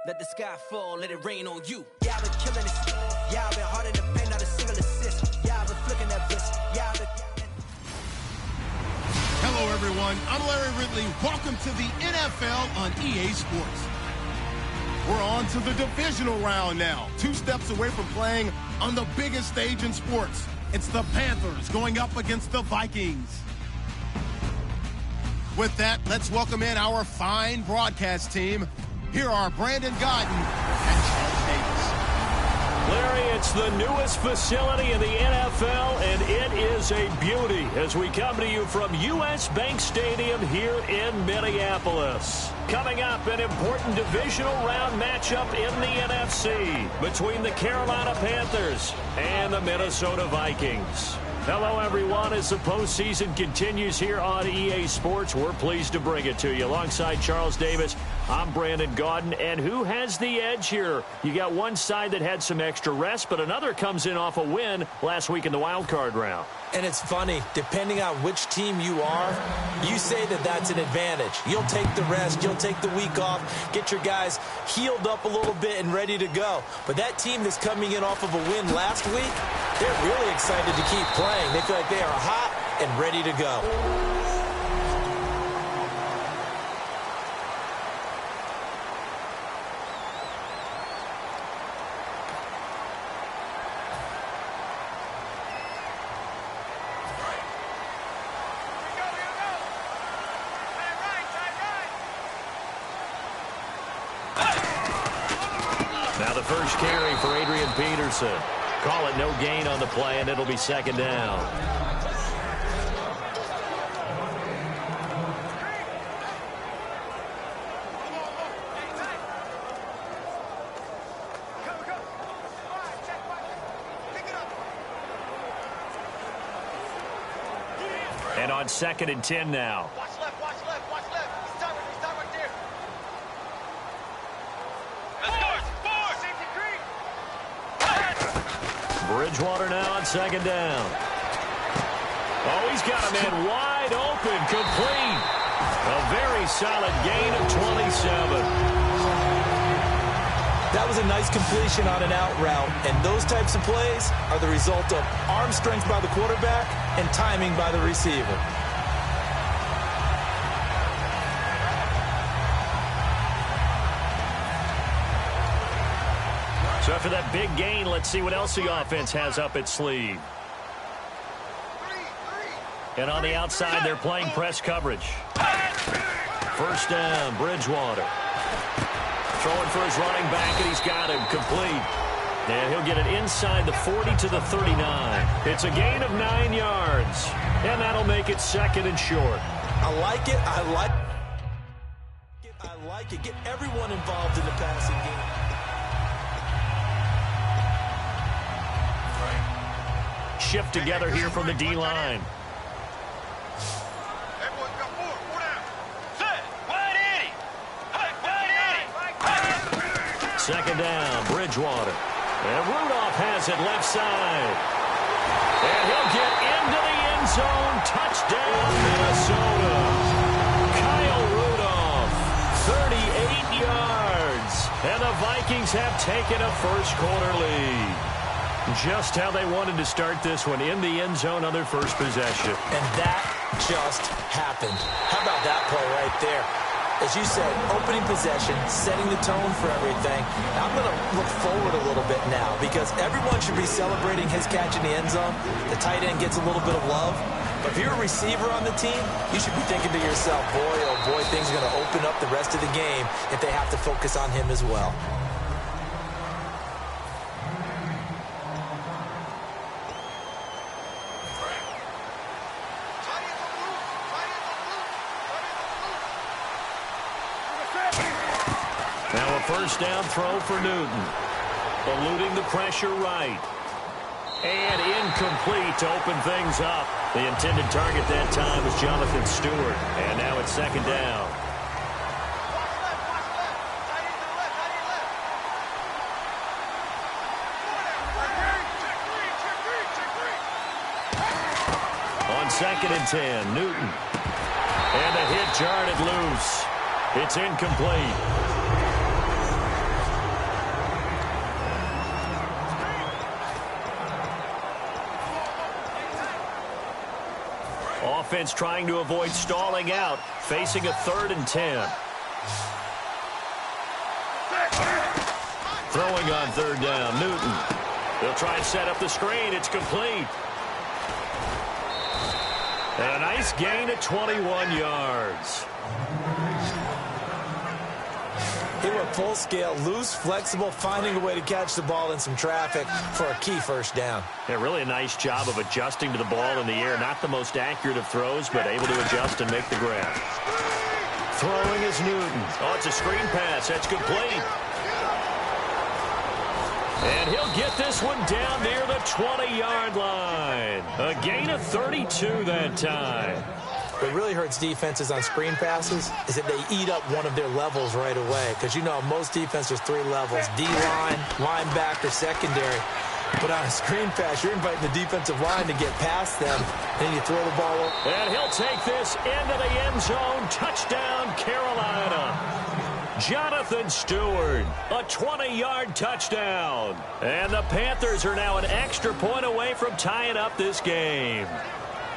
Let the sky fall, let it rain on you. Yeah, I've been killing this. Yeah, I've been hard in the paint, not a single assist. Yeah, I've been flicking that bitch. Yeah, I've been... Hello, everyone. I'm Larry Ridley. Welcome to the NFL on EA Sports. We're on to the divisional round now. 2 steps away from playing on the biggest stage in sports. It's the Panthers going up against the Vikings. With that, let's welcome in our fine broadcast team. Here are Brandon Godden and Charles Davis. Larry, it's the newest facility in the NFL, and it is a beauty as we come to you from U.S. Bank Stadium here in Minneapolis. Coming up, an important divisional round matchup in the NFC between the Carolina Panthers and the Minnesota Vikings. Hello, everyone. As the postseason continues here on EA Sports, we're pleased to bring it to you. Alongside Charles Davis, I'm Brandon Gaudin. And who has the edge here? You got one side that had some extra rest, but another comes in off a win last week in the wild card round. And it's funny, depending on which team you are, you say that that's an advantage. You'll take the rest, you'll take the week off, get your guys healed up a little bit and ready to go. But that team that's coming in off of a win last week, they're really excited to keep playing. They feel like they are hot and ready to go. Now the first carry for Adrian Peterson. Call it no gain on the play, and it'll be second down. And on 2nd and 10 now. Watch left, watch left, watch left. He's time right there. Bridgewater now on 2nd down. Oh, he's got a man wide open, complete. A very solid gain of 27. That was a nice completion on an out route, and those types of plays are the result of arm strength by the quarterback and timing by the receiver. So after that big gain, let's see what else the offense has up its sleeve. And on the outside, they're playing press coverage. First down, Bridgewater. Throwing for his running back, and he's got him complete. And he'll get it inside the 40 to the 39. It's a gain of 9 yards. And that'll make it 2nd and short. I like it. I like it. Get everyone involved in the passing game. Shift together here from the D-line. Second down, Bridgewater. And Rudolph has it left side. And he'll get into the end zone. Touchdown, Minnesota. Kyle Rudolph, 38 yards. And the Vikings have taken a first-quarter lead. Just how they wanted to start this one, in the end zone on their first possession. And that just happened. How about that play right there? As you said, opening possession, setting the tone for everything. Now I'm going to look forward a little bit now because everyone should be celebrating his catch in the end zone. The tight end gets a little bit of love. But if you're a receiver on the team, you should be thinking to yourself, boy, oh boy, things are going to open up the rest of the game if they have to focus on him as well. Now a first down throw for Newton. Eluding the pressure right. And incomplete to open things up. The intended target that time was Jonathan Stewart. And now it's 2nd down. On 2nd and 10, Newton. And a hit jarred it loose. It's incomplete. Offense trying to avoid stalling out, facing a 3rd and 10. Throwing on 3rd down, Newton. They'll try and set up the screen. It's complete. And a nice gain of 21 yards. He went full scale, loose, flexible, finding a way to catch the ball in some traffic for a key 1st down. Yeah, really a nice job of adjusting to the ball in the air. Not the most accurate of throws, but able to adjust and make the grab. Throwing is Newton. Oh, it's a screen pass. That's complete. And he'll get this one down near the 20-yard line. A gain of 32 that time. What really hurts defenses on screen passes is that they eat up one of their levels right away. Because, you know, most defenses, 3 levels. D-line, linebacker, secondary. But on a screen pass, you're inviting the defensive line to get past them. And you throw the ball over. And he'll take this into the end zone. Touchdown, Carolina. Jonathan Stewart, a 20-yard touchdown. And the Panthers are now an extra point away from tying up this game.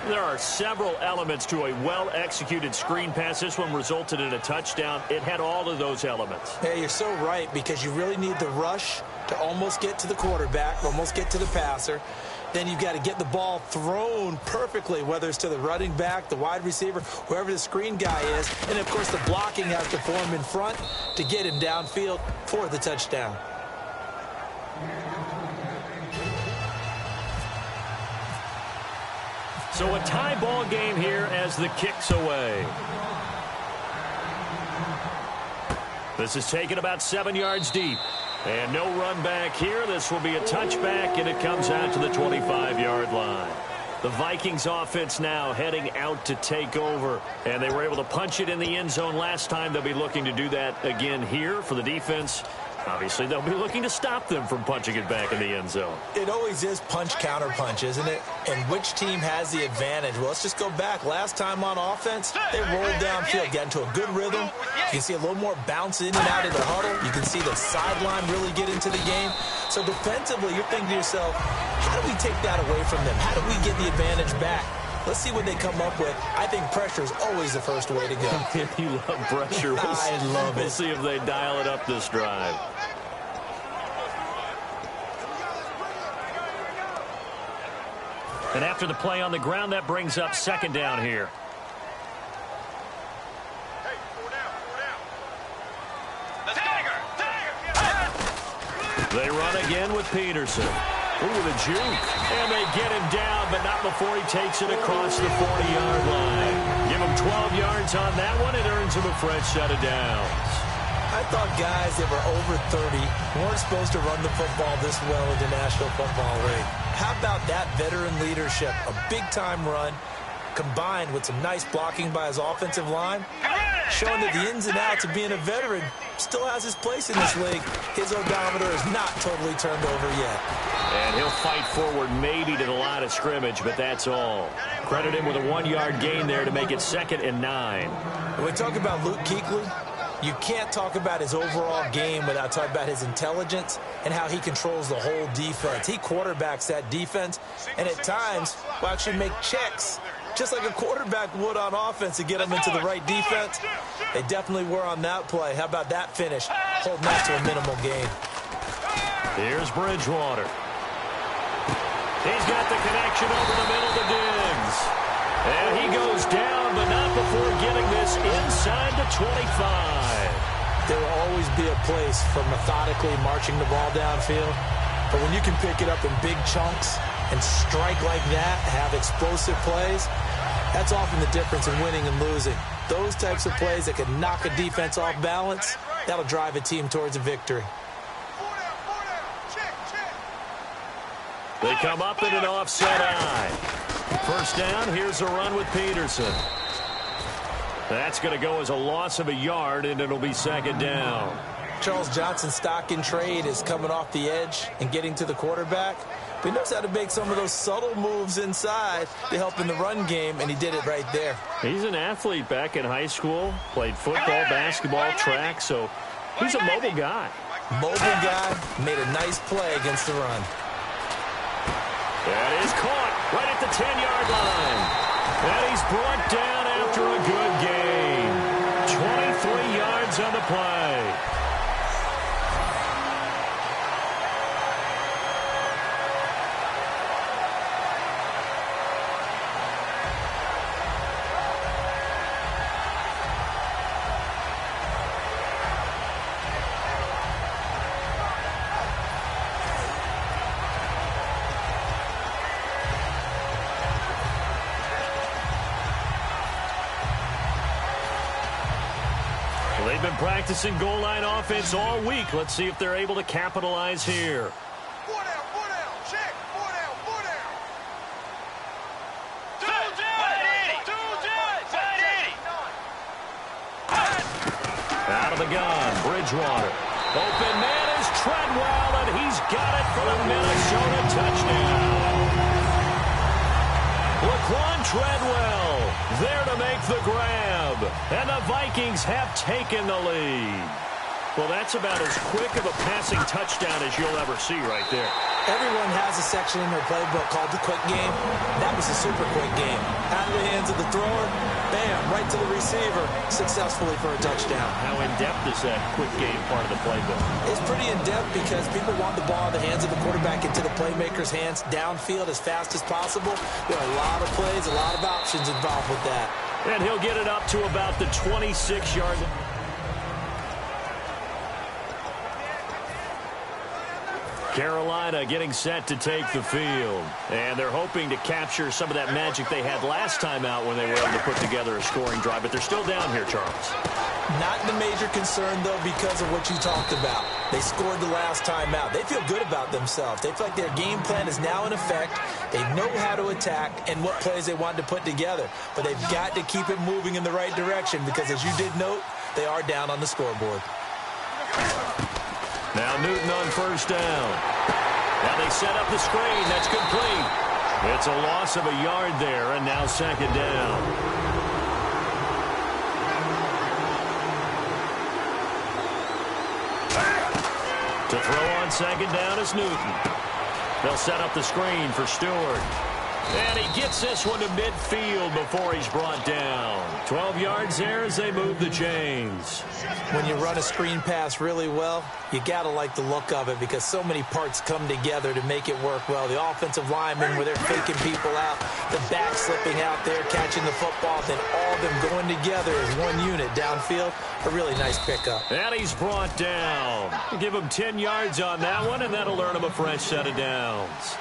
There are several elements to a well-executed screen pass. This one resulted in a touchdown. It had all of those elements. Hey, you're so right, because you really need the rush to almost get to the quarterback, almost get to the passer. Then you've got to get the ball thrown perfectly, whether it's to the running back, the wide receiver, whoever the screen guy is. And, of course, the blocking has to form in front to get him downfield for the touchdown. So a tie ball game here as the kick's away. This is taken about 7 yards deep. And no run back here. This will be a touchback, and it comes out to the 25-yard line. The Vikings offense now heading out to take over. And they were able to punch it in the end zone last time. They'll be looking to do that again here for the defense. Obviously, they'll be looking to stop them from punching it back in the end zone. It always is punch-counter-punch, isn't it? And which team has the advantage? Well, let's just go back. Last time on offense, they rolled downfield, got into a good rhythm. You can see a little more bounce in and out of the huddle. You can see the sideline really get into the game. So defensively, you're thinking to yourself, how do we take that away from them? How do we get the advantage back? Let's see what they come up with. I think pressure is always the first way to go. You love pressure. I love it. We'll see if they dial it up this drive. And after the play on the ground, that brings up 2nd down here. They run again with Peterson. Ooh, the juke. And they get him down, but not before he takes it across the 40-yard line. Give him 12 yards on that one. It earns him a fresh set of downs. I thought guys that were over 30 weren't supposed to run the football this well in the National Football League. How about that veteran leadership? A big-time run combined with some nice blocking by his offensive line, showing that the ins and outs of being a veteran still has his place in this league. His odometer is not totally turned over yet. And he'll fight forward maybe to the line of scrimmage, but that's all. Credit him with a 1-yard gain there to make it 2nd and 9. When we talk about Luke Kuechly, you can't talk about his overall game without talking about his intelligence and how he controls the whole defense. He quarterbacks that defense, and at times will actually make checks, just like a quarterback would on offense, to get them into the right defense. They definitely were on that play. How about that finish? Holding that to a minimal gain. Here's Bridgewater. He's got the connection over the middle to Diggs. And he goes down, but not before getting this inside the 25. There will always be a place for methodically marching the ball downfield. But when you can pick it up in big chunks and strike like that, have explosive plays, that's often the difference in winning and losing. Those types of plays that can knock a defense off balance, that'll drive a team towards a victory. They come up in an offset eye. 1st down, here's a run with Peterson. That's going to go as a loss of a yard, and it'll be 2nd down. Charles Johnson's stock in trade is coming off the edge and getting to the quarterback. But he knows how to make some of those subtle moves inside to help in the run game, and he did it right there. He's an athlete back in high school, played football, basketball, track, so he's a mobile guy. Mobile guy, made a nice play against the run. That is caught right at the 10-yard line. And he's brought down after a good game. 23 yards on the play. They've been practicing goal line offense all week. Let's see if they're able to capitalize here. 4 down, check, 4 down, 4 down. 2 down, 2 down, 180. Out of the gun, Bridgewater. Open man is Treadwell, and he's got it for the Minnesota touchdown. Laquan Treadwell there to make the grab, and the Vikings have taken the lead. Well, that's about as quick of a passing touchdown as you'll ever see right there. Everyone has a section in their playbook called the quick game. That was a super quick game. Out of the hands of the thrower, bam, right to the receiver, successfully for a touchdown. How in-depth is that quick game part of the playbook? It's pretty in-depth because people want the ball in the hands of the quarterback into the playmaker's hands downfield as fast as possible. There are a lot of plays, a lot of options involved with that. And he'll get it up to about the 26-yard line. Carolina getting set to take the field. And they're hoping to capture some of that magic they had last time out when they were able to put together a scoring drive. But they're still down here, Charles. Not the major concern, though, because of what you talked about. They scored the last time out. They feel good about themselves. They feel like their game plan is now in effect. They know how to attack and what plays they want to put together. But they've got to keep it moving in the right direction because, as you did note, they are down on the scoreboard. Now Newton on first down. Now they set up the screen. That's complete. It's a loss of a yard there, and now second down. To throw on second down is Newton. They'll set up the screen for Stewart. And he gets this one to midfield before he's brought down. 12 yards there as they move the chains. When you run a screen pass really well, you got to like the look of it because so many parts come together to make it work well. The offensive linemen, where they're faking people out, the back slipping out there, catching the football, then all of them going together as one unit downfield. A really nice pickup. And he's brought down. Give him 10 yards on that one, and that'll earn him a fresh set of downs.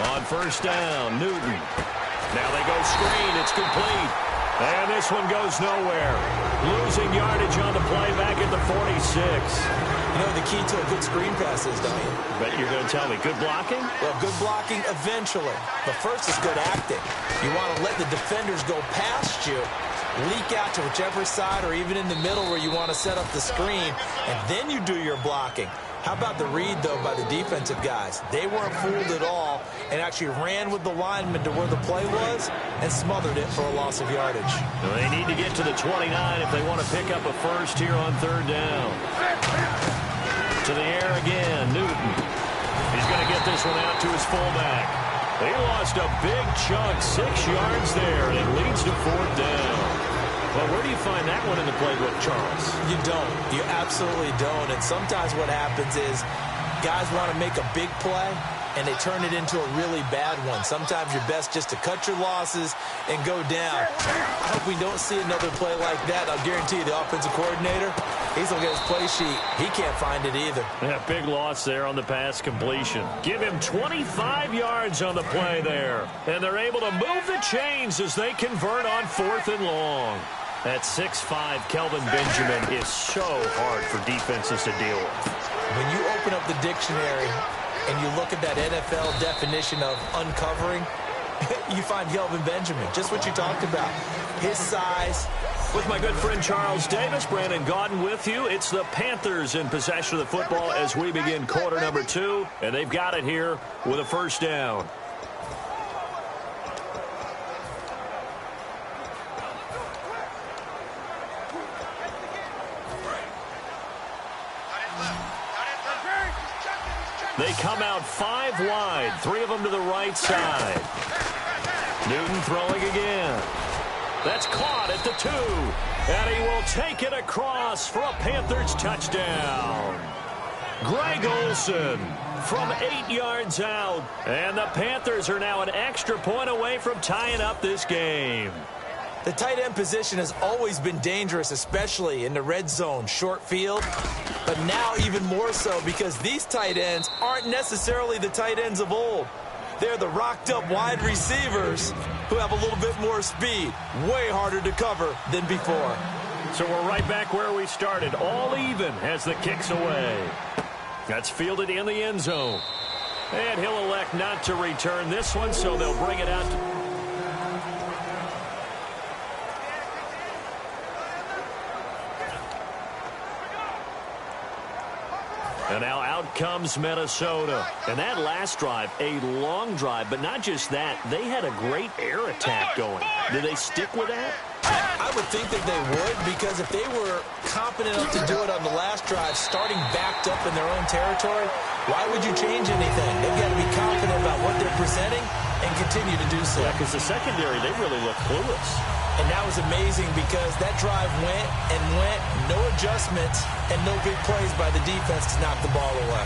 On first down, Newton. Now they go screen. It's complete. And this one goes nowhere. Losing yardage on the play back at the 46. You know the key to a good screen pass is, don't you? Bet you're going to tell me. Good blocking? Well, good blocking eventually. But first is good acting. You want to let the defenders go past you, leak out to whichever side or even in the middle where you want to set up the screen, and then you do your blocking. How about the read, though, by the defensive guys? They weren't fooled at all and actually ran with the lineman to where the play was and smothered it for a loss of yardage. Well, they need to get to the 29 if they want to pick up a first here on third down. To the air again, Newton. He's going to get this one out to his fullback. He lost a big chunk, 6 yards there, and it leads to fourth down. Well, where do you find that one in the playbook, Charles? You don't. You absolutely don't. And sometimes what happens is guys want to make a big play, and they turn it into a really bad one. Sometimes you're best just to cut your losses and go down. I hope we don't see another play like that. I'll guarantee you the offensive coordinator, he's going to get his play sheet. He can't find it either. Yeah, big loss there on the pass completion. Give him 25 yards on the play there. And they're able to move the chains as they convert on fourth and long. That 6'5" Kelvin Benjamin is so hard for defenses to deal with. When you open up the dictionary and you look at that NFL definition of uncovering, you find Kelvin Benjamin, just what you talked about. His size. With my good friend Charles Davis, Brandon Gaudin with you. It's the Panthers in possession of the football as we begin quarter number 2, and they've got it here with a first down. They come out 5 wide, 3 of them to the right side. Newton throwing again. That's caught at the 2. And he will take it across for a Panthers touchdown. Greg Olsen from 8 yards out. And the Panthers are now an extra point away from tying up this game. The tight end position has always been dangerous, especially in the red zone, short field. But now even more so because these tight ends aren't necessarily the tight ends of old. They're the rocked-up wide receivers who have a little bit more speed. Way harder to cover than before. So we're right back where we started. All even as the kick's away. That's fielded in the end zone. And he'll elect not to return this one, so they'll bring it out to... And now out comes Minnesota. And that last drive, a long drive, but not just that. They had a great air attack going. Did they stick with that? I would think that they would, because if they were competent enough to do it on the last drive, starting backed up in their own territory, why would you change anything? They've got to be confident about what they're presenting and continue to do so. Yeah, because the secondary, they really look clueless. And that was amazing because that drive went and went, no adjustments, and no big plays by the defense to knock the ball away.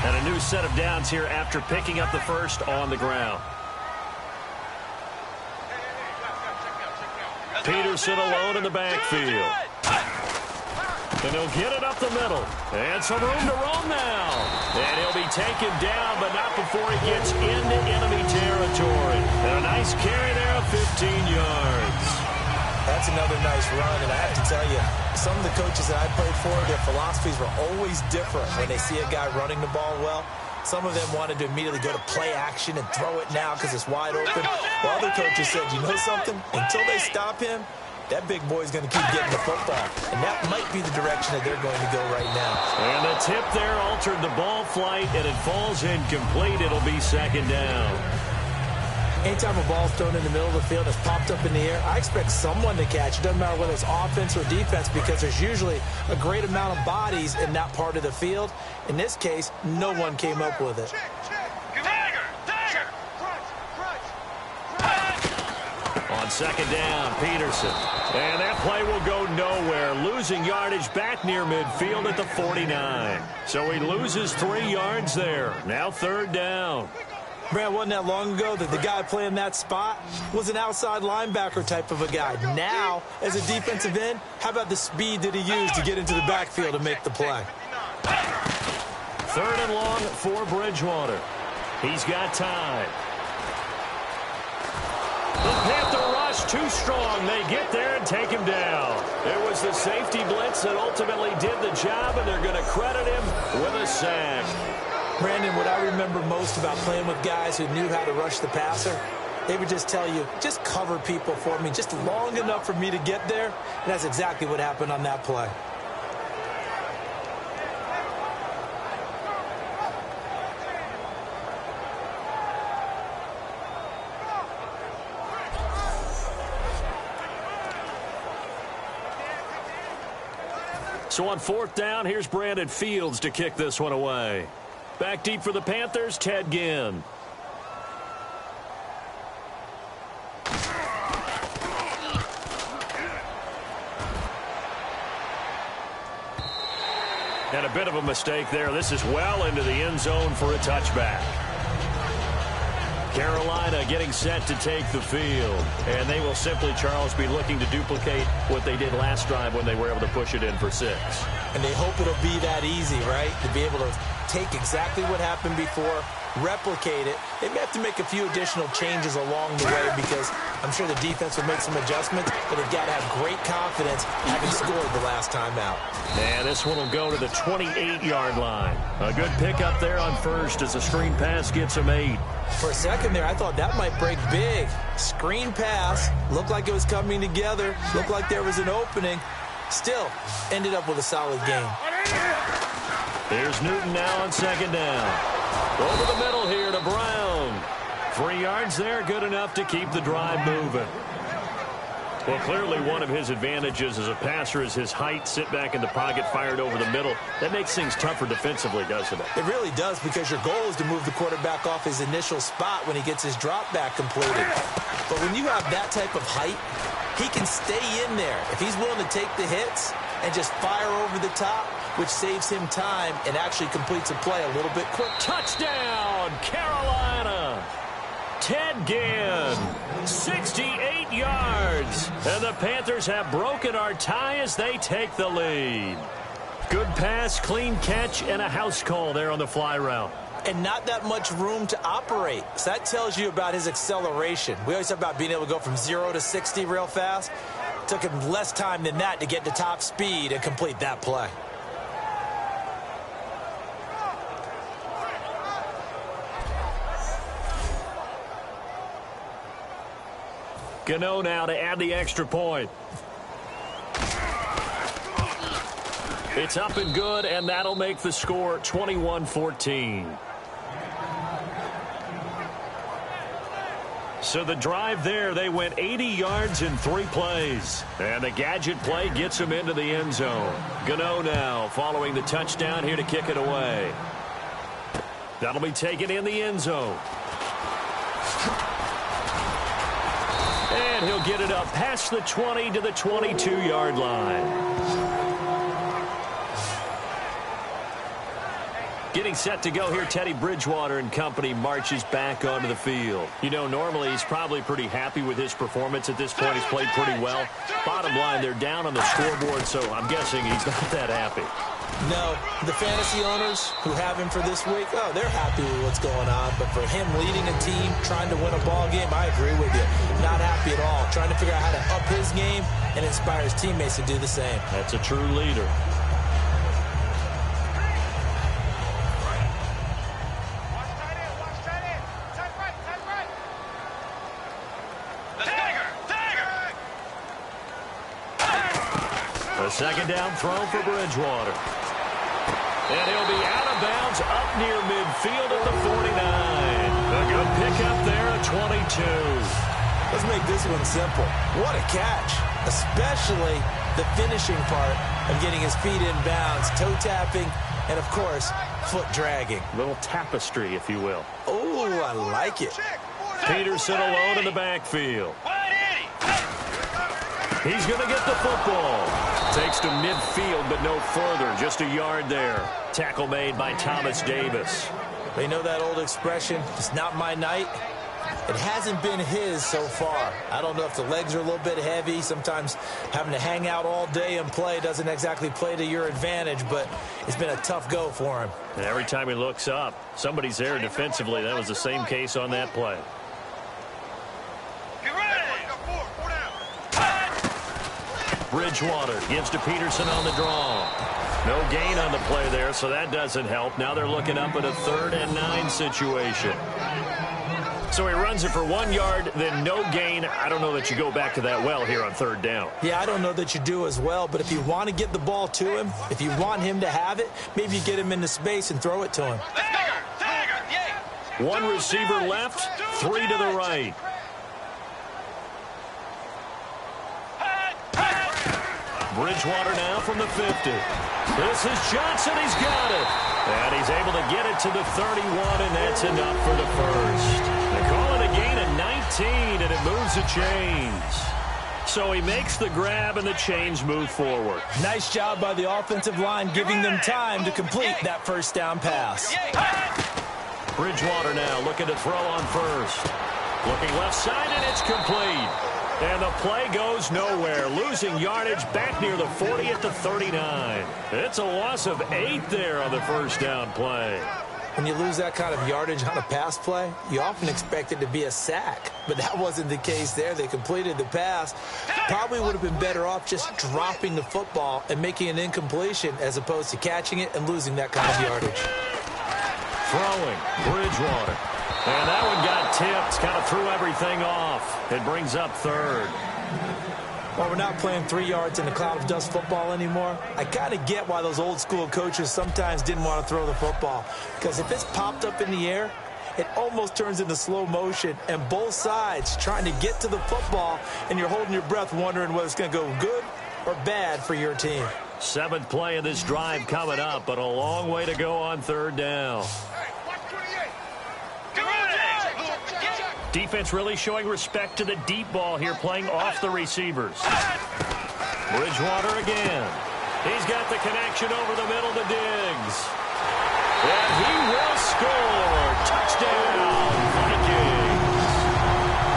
And a new set of downs here after picking up the first on the ground. Peterson alone in the backfield. And he'll get it up the middle. And some room to roam now. And he'll be taken down, but not before he gets into enemy territory. And a nice carry there of 15 yards. That's another nice run, and I have to tell you, some of the coaches that I played for, their philosophies were always different when they see a guy running the ball well. Some of them wanted to immediately go to play action and throw it now because it's wide open. While other coaches said, you know something? Until they stop him, that big boy's going to keep getting the football. And that might be the direction that they're going to go right now. And the tip there altered the ball flight, and it falls incomplete. It'll be second down. Anytime a ball's thrown in the middle of the field, it's popped up in the air, I expect someone to catch. It doesn't matter whether it's offense or defense, because there's usually a great amount of bodies in that part of the field. In this case, no one came up with it. On second down, Peterson. And that play will go nowhere, losing yardage back near midfield at the 49. So he loses 3 yards there. Now third down. Brad, wasn't that long ago that the guy playing that spot was an outside linebacker type of a guy. Now, as a defensive end, how about the speed that he used to get into the backfield and make the play? Third and long for Bridgewater. He's got time. The Panther rush too strong. They get there and take him down. It was the safety blitz that ultimately did the job, and they're going to credit him with a sack. Brandon, what I remember most about playing with guys who knew how to rush the passer, they would just tell you, just cover people for me, just long enough for me to get there. And that's exactly what happened on that play. So on fourth down, here's Brandon Fields to kick this one away. Back deep for the Panthers, Ted Ginn. And a bit of a mistake there. This is well into the end zone for a touchback. Carolina getting set to take the field. And they will simply, Charles, be looking to duplicate what they did last drive when they were able to push it in for 6. And they hope it'll be that easy, right? To be able to take exactly what happened before, replicate it. They may have to make a few additional changes along the way because I'm sure the defense will make some adjustments, but they've got to have great confidence having scored the last time out. And this one will go to the 28-yard line. A good pickup there on first as a screen pass gets him 8. For a second there, I thought that might break big. Screen pass, looked like it was coming together, looked like there was an opening. Still, ended up with a solid game. Here's Newton now on second down. Over the middle here to Brown. 3 yards there, good enough to keep the drive moving. Well, clearly one of his advantages as a passer is his height. Sit back in the pocket, fired over the middle. That makes things tougher defensively, doesn't it? It really does, because your goal is to move the quarterback off his initial spot when he gets his drop back completed. But when you have that type of height, he can stay in there if he's willing to take the hits and just fire over the top, which saves him time and actually completes a play a little bit quick. Touchdown, Carolina! Ted Ginn, 68 yards. And the Panthers have broken our tie as they take the lead. Good pass, clean catch, and a house call there on the fly route. And not that much room to operate. So that tells you about his acceleration. We always talk about being able to go from 0 to 60 real fast. It took him less time than that to get to top speed and complete that play. Gano now to add the extra point. It's up and good, and that'll make the score 21-14. So the drive there, they went 80 yards in 3 plays. And the gadget play gets them into the end zone. Gano now following the touchdown here to kick it away. That'll be taken in the end zone. And he'll get it up past the 20 to the 22-yard line. Getting set to go here, Teddy Bridgewater and company marches back onto the field. You know, normally he's probably pretty happy with his performance at this point. He's played pretty well. Bottom line, they're down on the scoreboard, so I'm guessing he's not that happy. No, the fantasy owners who have him for this week, oh, they're happy with what's going on. But for him leading a team, trying to win a ball game, I agree with you. Not happy at all. Trying to figure out how to up his game and inspire his teammates to do the same. That's a true leader. A second down throw for Bridgewater. And he'll be out of bounds up near midfield at the 49. A good pickup there at 22. Let's make this one simple. What a catch, especially the finishing part of getting his feet in bounds, toe tapping, and, of course, foot dragging. Little tapestry, if you will. Oh, I like it. Peterson alone in the backfield. He's going to get the football. Takes to midfield, but no further. Just a yard there. Tackle made by Thomas Davis. They know that old expression, it's not my night. It hasn't been his so far. I don't know if the legs are a little bit heavy. Sometimes having to hang out all day and play doesn't exactly play to your advantage, but it's been a tough go for him. And every time he looks up, somebody's there defensively. That was the same case on that play. Bridgewater gives to Peterson on the draw. No gain on the play there, so that doesn't help. Now they're looking up at a 3rd and 9 situation. So he runs it for 1 yard, then no gain. I don't know that you go back to that well here on 3rd down. Yeah, I don't know that you do as well, but if you want to get the ball to him, if you want him to have it, maybe you get him into space and throw it to him. One receiver left, 3 to the right. Bridgewater now from the 50. This is Johnson. He's got it. And he's able to get it to the 31, and that's enough for the first. They call it a gain of 19, and it moves the chains. So he makes the grab, and the chains move forward. Nice job by the offensive line, giving them time to complete that first down pass. Bridgewater now looking to throw on first. Looking left side, and it's complete. And the play goes nowhere. Losing yardage back near the 40 at the 39. It's a loss of 8 there on the first down play. When you lose that kind of yardage on a pass play, you often expect it to be a sack. But that wasn't the case there. They completed the pass. Probably would have been better off just dropping the football and making an incompletion as opposed to catching it and losing that kind of yardage. Throwing, Bridgewater. And that one got tipped, kind of threw everything off. It brings up 3rd. Well, we're not playing 3 yards in a cloud of dust football anymore. I kind of get why those old school coaches sometimes didn't want to throw the football. Because if it's popped up in the air, it almost turns into slow motion, and both sides trying to get to the football, and you're holding your breath wondering whether it's going to go good or bad for your team. 7th play of this drive coming up, but a long way to go on 3rd down. Defense really showing respect to the deep ball here, playing off the receivers. Bridgewater again. He's got the connection over the middle to Diggs. And he will score. Touchdown, Vikings.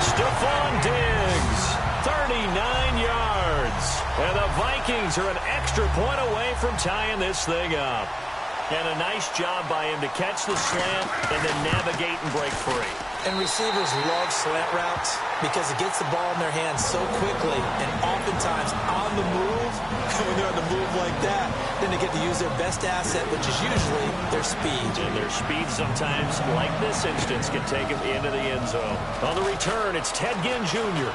Stephon Diggs, 39 yards. And the Vikings are an extra point away from tying this thing up. And a nice job by him to catch the slant and then navigate and break free. And receivers love slant routes because it gets the ball in their hands so quickly and oftentimes on the move. When they're on the move like that, then they get to use their best asset, which is usually their speed. And their speed sometimes, like this instance, can take them into the end zone. On the return, it's Ted Ginn Jr.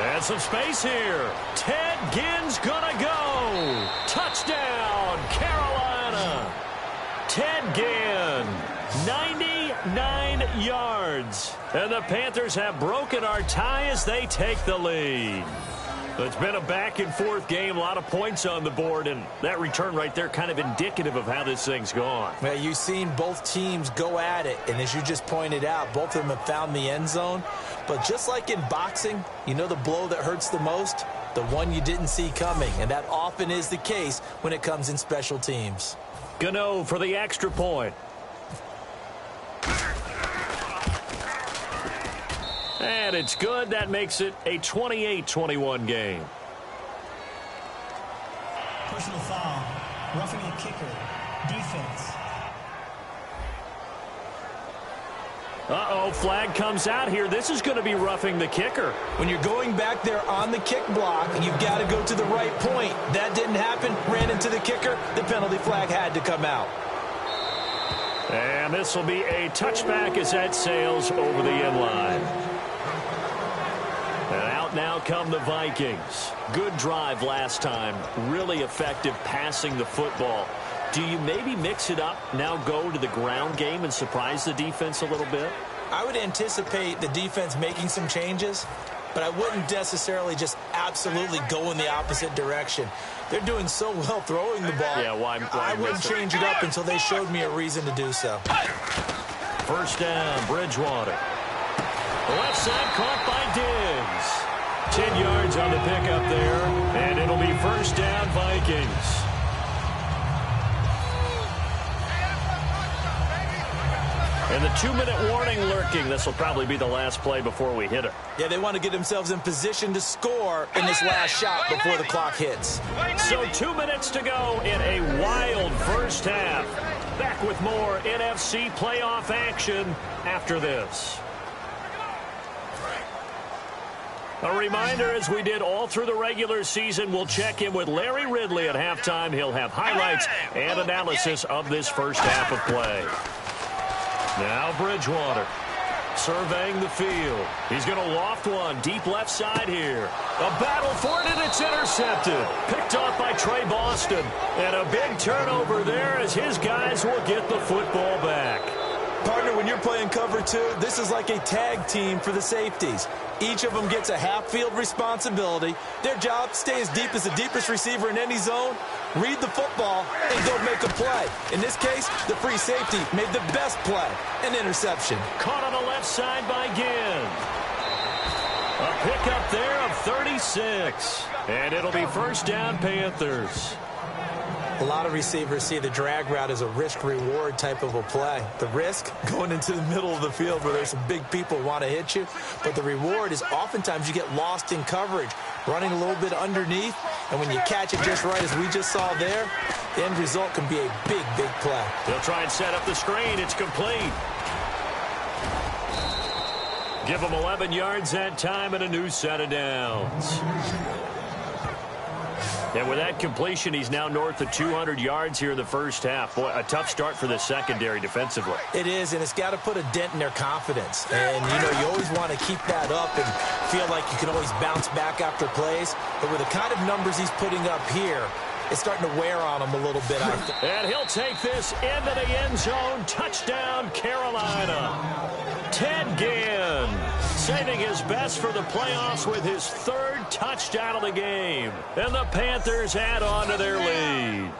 And some space here. Ted Ginn's gonna go. Touchdown, Carolina. Ted Ginn, 99 yards. And the Panthers have broken our tie as they take the lead. It's been a back-and-forth game, a lot of points on the board, and that return right there kind of indicative of how this thing's gone. Well, you've seen both teams go at it, and as you just pointed out, both of them have found the end zone. But just like in boxing, you know the blow that hurts the most? The one you didn't see coming, and that often is the case when it comes in special teams. Gano for the extra point. And it's good. That makes it a 28-21 game. Personal foul. Roughing the kicker. Defense. Uh-oh, flag comes out here. This is going to be roughing the kicker. When you're going back there on the kick block, you've got to go to the right point. That didn't happen. Ran into the kicker. The penalty flag had to come out. And this will be a touchback as that sails over the end line. And out now come the Vikings. Good drive last time. Really effective passing the football. Do you maybe mix it up, now go to the ground game and surprise the defense a little bit? I would anticipate the defense making some changes, but I wouldn't necessarily just absolutely go in the opposite direction. They're doing so well throwing the ball. Yeah, why I wouldn't change it up until they showed me a reason to do so. First down, Bridgewater. The left side caught by Diggs. 10 yards on the pickup there, and it'll be first down, Vikings. And the 2-minute warning lurking. This will probably be the last play before we hit it. Yeah, they want to get themselves in position to score in this last shot before the clock hits. So 2 minutes to go in a wild first half. Back with more NFC playoff action after this. A reminder, as we did all through the regular season, we'll check in with Larry Ridley at halftime. He'll have highlights and analysis of this first half of play. Now Bridgewater surveying the field. He's going to loft one deep left side here. A battle for it, and it's intercepted. Picked off by Trey Boston. And a big turnover there as his guys will get the football back. Partner, when you're playing cover two, this is like a tag team for the safeties. Each of them gets a half-field responsibility. Their job, stay as deep as the deepest receiver in any zone, read the football, and go make a play. In this case, the free safety made the best play, an interception. Caught on the left side by Ginn. A pickup there of 36. And it'll be first down, Panthers. A lot of receivers see the drag route as a risk-reward type of a play. The risk, going into the middle of the field where there's some big people who want to hit you. But the reward is oftentimes you get lost in coverage, running a little bit underneath. And when you catch it just right, as we just saw there, the end result can be a big, big play. They'll try and set up the screen. It's complete. Give them 11 yards that time and a new set of downs. And with that completion, he's now north of 200 yards here in the first half. Boy, a tough start for the secondary defensively. It is, and it's got to put a dent in their confidence. And, you know, you always want to keep that up and feel like you can always bounce back after plays. But with the kind of numbers he's putting up here, it's starting to wear on him a little bit, I think. And he'll take this into the end zone. Touchdown, Carolina. Ted Ginn saving his best for the playoffs with his third touchdown of the game. And the Panthers add on to their lead.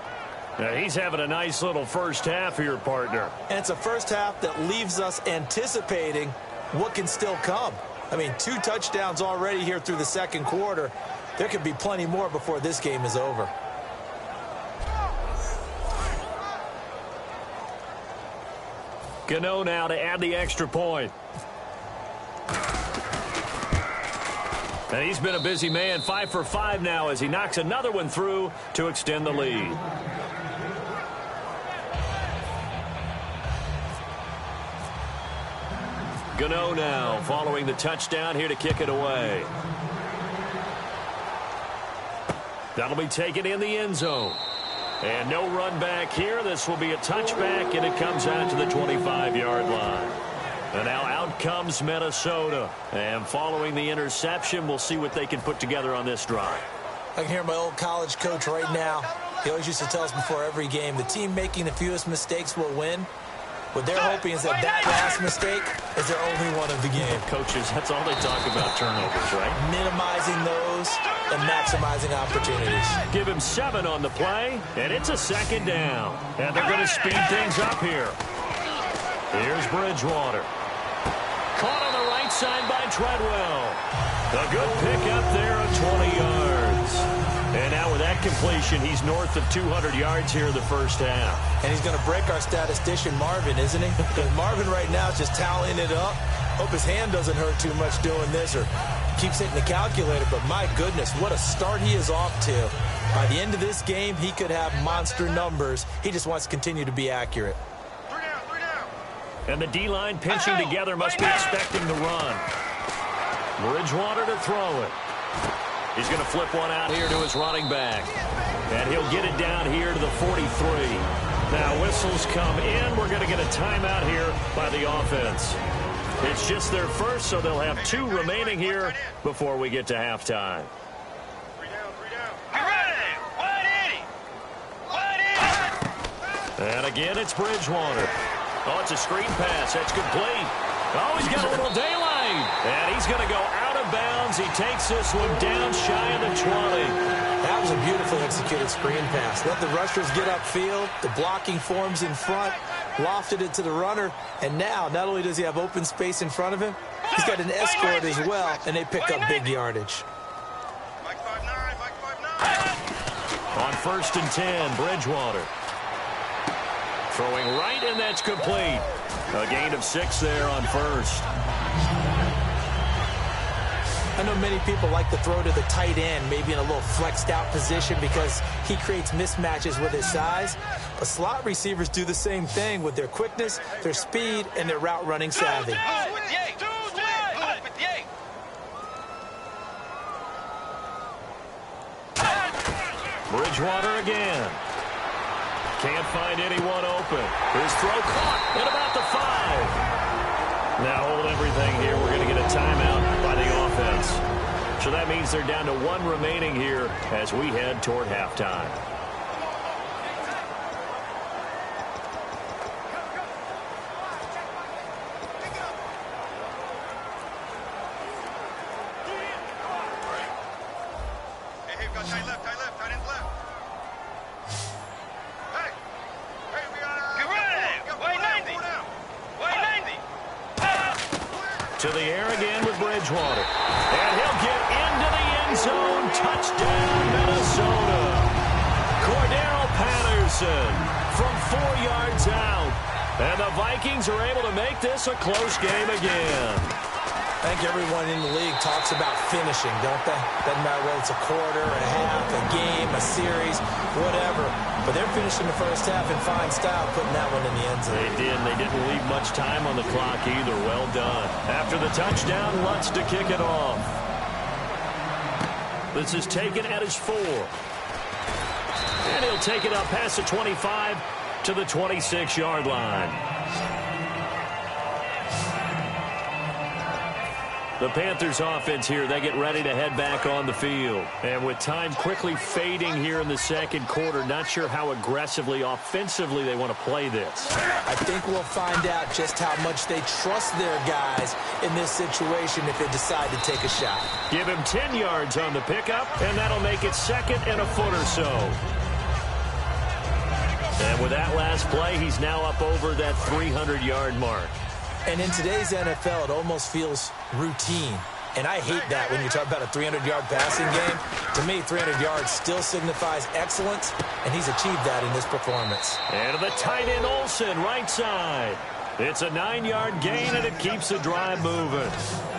Now, he's having a nice little first half here, partner. And it's a first half that leaves us anticipating what can still come. I mean, 2 touchdowns already here through the second quarter. There could be plenty more before this game is over. Gano now to add the extra point. And he's been a busy man, 5 for 5 now as he knocks another one through to extend the lead. Gano now following the touchdown here to kick it away. That'll be taken in the end zone. And no run back here. This will be a touchback, and it comes out to the 25-yard line. And now out comes Minnesota. And following the interception, we'll see what they can put together on this drive. I can hear my old college coach right now. He always used to tell us before every game, the team making the fewest mistakes will win. What they're hoping is that last mistake is their only one of the game. Coaches, that's all they talk about, turnovers, right? Minimizing those and maximizing opportunities. Give him 7 on the play, and it's a second down. And they're going to speed things up here. Here's Bridgewater. Caught on the right side by Treadwell. A good pickup there of 20 yards. And now with that completion, he's north of 200 yards here in the first half. And he's going to break our statistician Marvin, isn't he? Because Marvin right now is just tallying it up. Hope his hand doesn't hurt too much doing this or keeps hitting the calculator. But my goodness, what a start he is off to. By the end of this game, he could have monster numbers. He just wants to continue to be accurate. 3 down. And the D-line pinching together must be expecting the run. Bridgewater to throw it. He's going to flip one out here to his running back. And he'll get it down here to the 43. Now whistles come in. We're going to get a timeout here by the offense. It's just their first, so they'll have 2 remaining here before we get to halftime. 3 down. Get ready. 180. And again, it's Bridgewater. Oh, it's a screen pass. That's complete. Oh, he's got a little daylight. And he's going to go out of bounds. He takes this one down shy of the 20. That was a beautifully executed screen pass. Let the rushers get upfield. The blocking forms in front. Lofted it to the runner. And now, not only does he have open space in front of him, he's got an escort as well, and they pick up big yardage. Mike 5-9. On 1st and 10, Bridgewater. Throwing right, and that's complete. A gain of 6 there on 1st. I know many people like to throw to the tight end, maybe in a little flexed out position because he creates mismatches with his size. But slot receivers do the same thing with their quickness, their speed, and their route running savvy. Bridgewater again. Can't find anyone open. His throw caught at about the 5. Now hold everything here. We're going to get a timeout by the offense. So that means they're down to 1 remaining here as we head toward halftime. Hey, we've got tight left, tight ends left. Hey, we got get ready. 4 down. To the air again with Bridgewater. And he'll get into the end zone. Touchdown, Minnesota. Cordero Patterson from 4 yards out. And the Vikings are able to make this a close game again. I think everyone in the league talks about finishing, don't they? Doesn't matter whether it's a quarter, a half, a game, a series, whatever. But they're finishing the first half in fine style, putting that one in the end zone. They did, and they didn't leave much time on the clock either. Well done. After the touchdown, Lutz to kick it off. This is taken at his 4. And he'll take it up past the 25 to the 26-yard line. The Panthers offense here, they get ready to head back on the field. And with time quickly fading here in the second quarter, not sure how aggressively, offensively they want to play this. I think we'll find out just how much they trust their guys in this situation if they decide to take a shot. Give him 10 yards on the pickup, and that'll make it second and a foot or so. And with that last play, he's now up over that 300-yard mark. And in today's NFL, it almost feels routine. And I hate that when you talk about a 300-yard passing game. To me, 300 yards still signifies excellence, and he's achieved that in this performance. And to the tight end, Olsen, right side. It's a 9-yard gain, and it keeps the drive moving.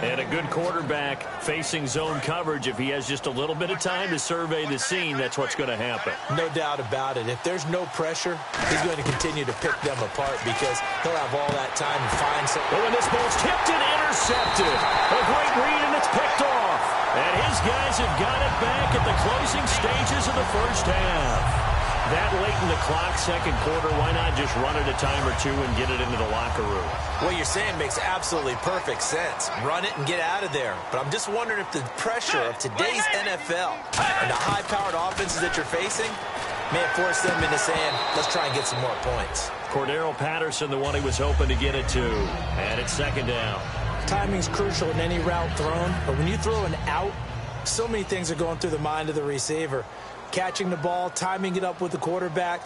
And a good quarterback facing zone coverage. If he has just a little bit of time to survey the scene, that's what's going to happen. No doubt about it. If there's no pressure, he's going to continue to pick them apart because he'll have all that time to find something. Oh, and this ball's tipped and intercepted. A great read, and it's picked off. And his guys have got it back at the closing stages of the first half. That late in the clock, second quarter, why not just run it a time or two and get it into the locker room? What you're saying makes absolutely perfect sense. Run it and get out of there. But I'm just wondering if the pressure of today's NFL and the high-powered offenses that you're facing may have forced them into saying, let's try and get some more points. Cordero Patterson, the one he was hoping to get it to. And it's second down. Timing's crucial in any route thrown, but when you throw an out, so many things are going through the mind of the receiver. Catching the ball, timing it up with the quarterback.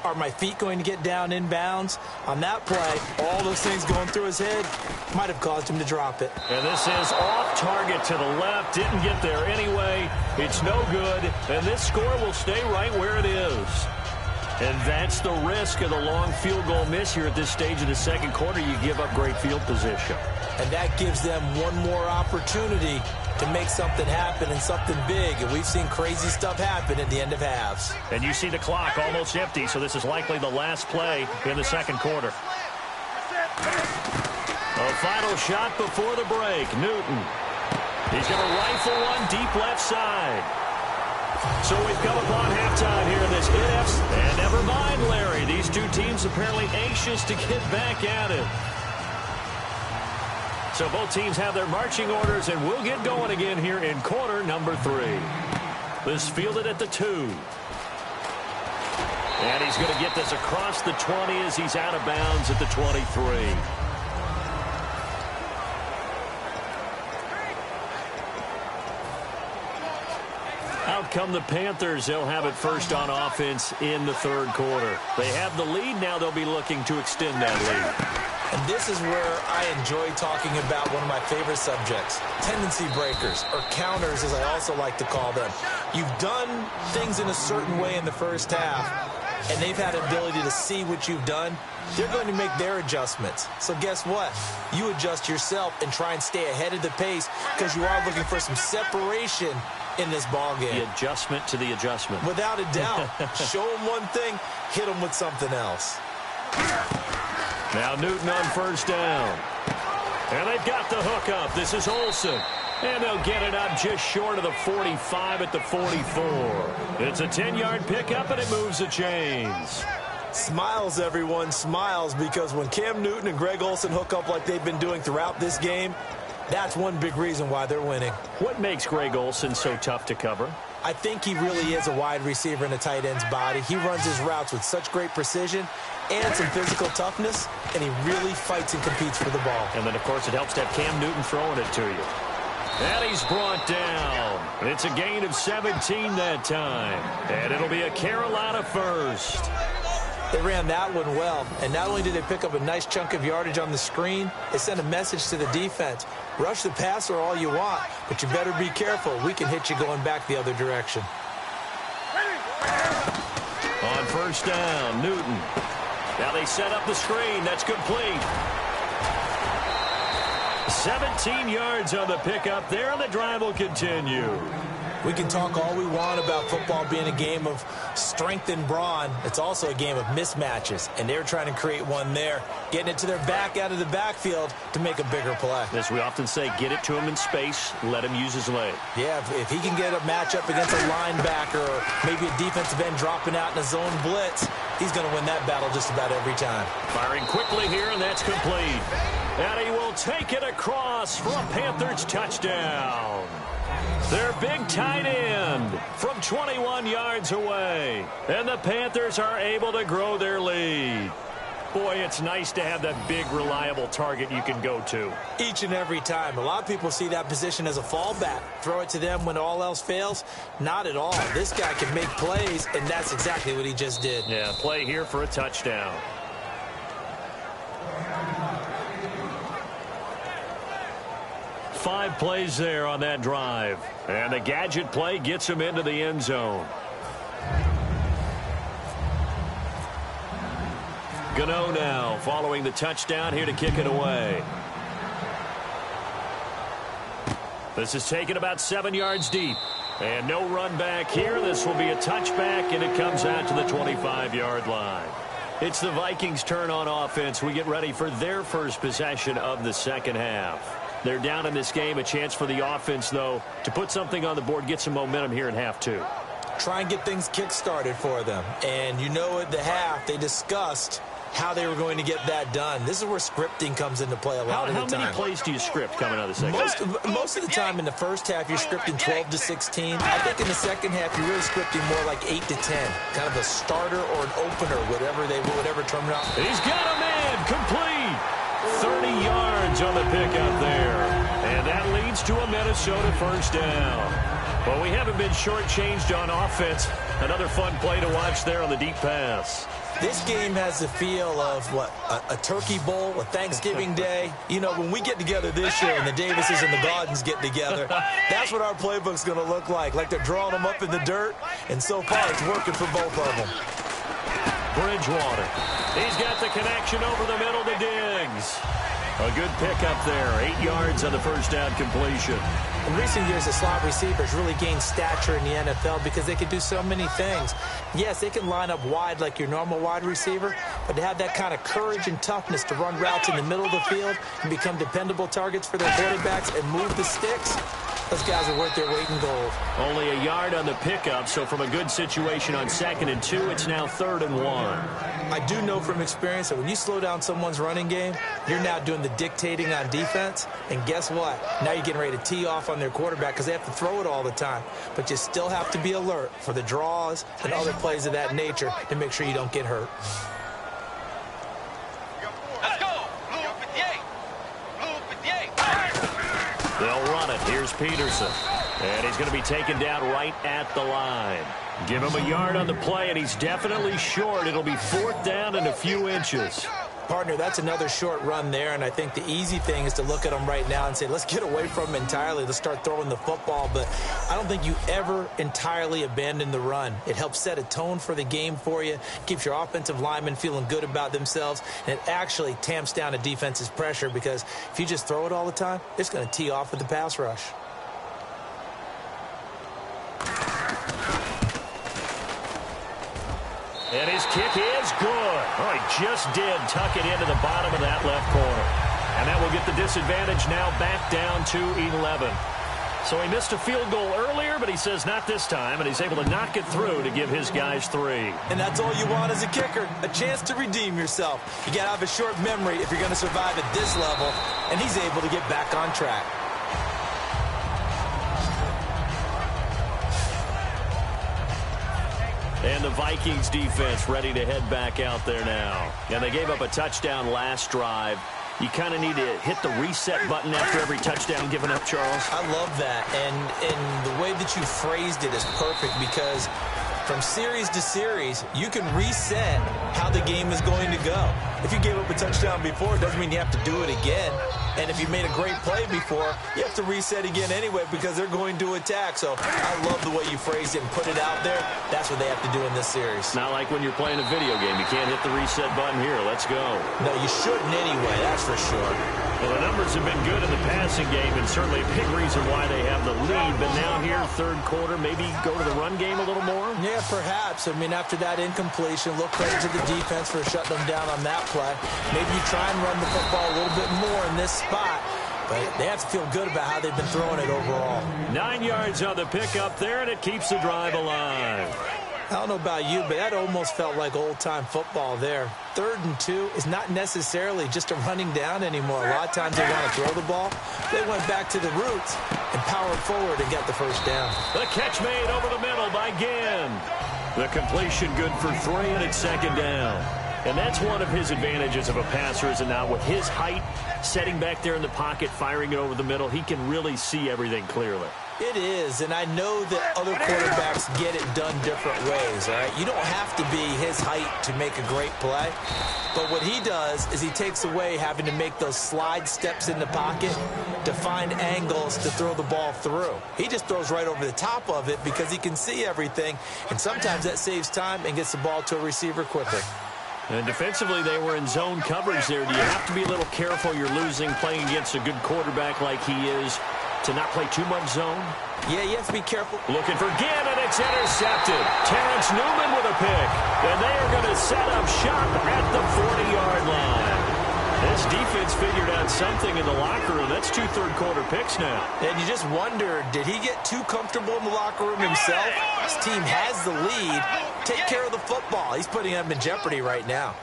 Are my feet going to get down inbounds? On that play, all those things going through his head might have caused him to drop it. And this is off target to the left. Didn't get there anyway. It's no good. And this score will stay right where it is. And that's the risk of the long field goal miss here at this stage of the second quarter. You give up great field position. And that gives them one more opportunity to make something happen and something big. And we've seen crazy stuff happen at the end of halves. And you see the clock almost empty, so this is likely the last play in the second quarter. A final shot before the break. Newton. He's going to rifle one deep left side. So we've come upon halftime here in this NFC. And never mind, Larry. These two teams apparently anxious to get back at it. So both teams have their marching orders, and we'll get going again here in quarter number 3. This fielded at the 2. And he's going to get this across the 20 as he's out of bounds at the 23. Out come the Panthers. They'll have it first on offense in the third quarter. They have the lead. Now they'll be looking to extend that lead. And this is where I enjoy talking about one of my favorite subjects, tendency breakers, or counters as I also like to call them. You've done things in a certain way in the first half, and they've had an ability to see what you've done. They're going to make their adjustments. So guess what? You adjust yourself and try and stay ahead of the pace because you are looking for some separation in this ball game. The adjustment to the adjustment. Without a doubt. Show them one thing, hit them with something else. Now Newton on first down. And they've got the hook up. This is Olsen. And they'll get it up just short of the 45 at the 44. It's a 10-yard pickup, and it moves the chains. Smiles, everyone, smiles, because when Cam Newton and Greg Olsen hook up like they've been doing throughout this game, that's one big reason why they're winning. What makes Greg Olsen so tough to cover? I think he really is a wide receiver in a tight end's body. He runs his routes with such great precision and some physical toughness, and he really fights and competes for the ball. And then, of course, it helps to have Cam Newton throwing it to you. And he's brought down. It's a gain of 17 that time. And it'll be a Carolina first. They ran that one well, and not only did they pick up a nice chunk of yardage on the screen, they sent a message to the defense. Rush the passer all you want, but you better be careful. We can hit you going back the other direction. On first down, Newton. Now they set up the screen. That's complete. 17 yards on the pickup there, and the drive will continue. We can talk all we want about football being a game of strength and brawn. It's also a game of mismatches, and they're trying to create one there, getting it to their back out of the backfield to make a bigger play. As we often say, get it to him in space, let him use his leg. Yeah, if he can get a matchup against a linebacker or maybe a defensive end dropping out in a zone blitz, he's going to win that battle just about every time. Firing quickly here, and that's complete. And he will take it across for a Panthers touchdown. Their big tight end from 21 yards away. And the Panthers are able to grow their lead. Boy, it's nice to have that big, reliable target you can go to. Each and every time. A lot of people see that position as a fallback. Throw it to them when all else fails. Not at all. This guy can make plays, and that's exactly what he just did. Yeah, play here for a touchdown. Five plays there on that drive. And the gadget play gets him into the end zone. Gano now following the touchdown here to kick it away. This is taken about 7 yards deep. And no run back here. This will be a touchback, and it comes out to the 25-yard line. It's the Vikings' turn on offense. We get ready for their first possession of the second half. They're down in this game. A chance for the offense, though, to put something on the board, get some momentum here in half two. Try and get things kick-started for them. And you know at the half, they discussed how they were going to get that done. This is where scripting comes into play a lot of the time. How many plays do you script coming out of the second half? Most of the time in the first half, you're scripting 12 to 16. I think in the second half, you're really scripting more like 8 to 10. Kind of a starter or an opener, whatever terminology. He's got a man complete. 30 yards on the pickup there. And that leads to a Minnesota first down. Well, we haven't been shortchanged on offense. Another fun play to watch there on the deep pass. This game has the feel of, a turkey bowl, a Thanksgiving day. You know, when we get together this year and the Davises and the Gaudens get together, that's what our playbook's going to look like. Like they're drawing them up in the dirt, and so far it's working for both of them. Bridgewater. He's got the connection over the middle to Diggs. A good pickup there. 8 yards on the first down completion. In recent years, the slot receivers really gained stature in the NFL because they can do so many things. Yes, they can line up wide like your normal wide receiver, but to have that kind of courage and toughness to run routes in the middle of the field and become dependable targets for their quarterbacks and move the sticks, those guys are worth their weight in gold. Only a yard on the pickup, so from a good situation on 2nd and 2, it's now 3rd and 1. I do know from experience that when you slow down someone's running game, you're now doing the dictating on defense, and guess what? Now you're getting ready to tee off on their quarterback because they have to throw it all the time. But you still have to be alert for the draws and other plays of that nature to make sure you don't get hurt. Let's go. Blue 58. Blue 58. They'll run it. Here's Peterson. And he's going to be taken down right at the line. Give him a yard on the play, and he's definitely short. It'll be 4th down and a few inches. Partner, that's another short run there, and I think the easy thing is to look at them right now and say, let's get away from them entirely. Let's start throwing the football, but I don't think you ever entirely abandon the run. It helps set a tone for the game for you, keeps your offensive linemen feeling good about themselves, and it actually tamps down a defense's pressure because if you just throw it all the time, it's going to tee off with the pass rush. And his kick is good. Oh, he just did tuck it into the bottom of that left corner. And that will get the disadvantage now back down to 11. So he missed a field goal earlier, but he says not this time, and he's able to knock it through to give his guys 3. And that's all you want as a kicker, a chance to redeem yourself. You got to have a short memory if you're going to survive at this level, and he's able to get back on track. And the Vikings defense ready to head back out there now. And they gave up a touchdown last drive. You kind of need to hit the reset button after every touchdown given up, Charles. I love that. And the way that you phrased it is perfect because from series to series, you can reset how the game is going to go. If you gave up a touchdown before, it doesn't mean you have to do it again. And if you made a great play before, you have to reset again anyway because they're going to attack. So I love the way you phrased it and put it out there. That's what they have to do in this series. Not like when you're playing a video game. You can't hit the reset button here. Let's go. No, you shouldn't anyway, that's for sure. Well, the numbers have been good in the passing game, and certainly a big reason why they have the lead. But now here, third quarter, maybe go to the run game a little more? Yeah, perhaps. I mean, after that incompletion, look credit to the defense for shutting them down on that play. Maybe you try and run the football a little bit more in this spot. But they have to feel good about how they've been throwing it overall. 9 yards on the pickup there, and it keeps the drive alive. I don't know about you, but that almost felt like old-time football there. 3rd and 2 is not necessarily just a running down anymore. A lot of times they want to throw the ball. They went back to the roots and powered forward and got the first down. The catch made over the middle by Ginn. The completion good for 3, and it's 2nd down. And that's one of his advantages of a passer, is it not? With his height, setting back there in the pocket, firing it over the middle, he can really see everything clearly. It is, and I know that other quarterbacks get it done different ways, all right? You don't have to be his height to make a great play, but what he does is he takes away having to make those slide steps in the pocket to find angles to throw the ball through. He just throws right over the top of it because he can see everything, and sometimes that saves time and gets the ball to a receiver quicker. And defensively, they were in zone coverage there. Do you have to be a little careful? You're losing, playing against a good quarterback like he is, to not play too much zone? Yeah, you have to be careful. Looking for Ginn, and it's intercepted. Terrence Newman with a pick. And they are going to set up shop at the 40-yard line. This defense figured out something in the locker room. That's 2 third-quarter picks now. And you just wonder, did he get too comfortable in the locker room himself? His team has the lead. Take care of the football. He's putting them in jeopardy right now.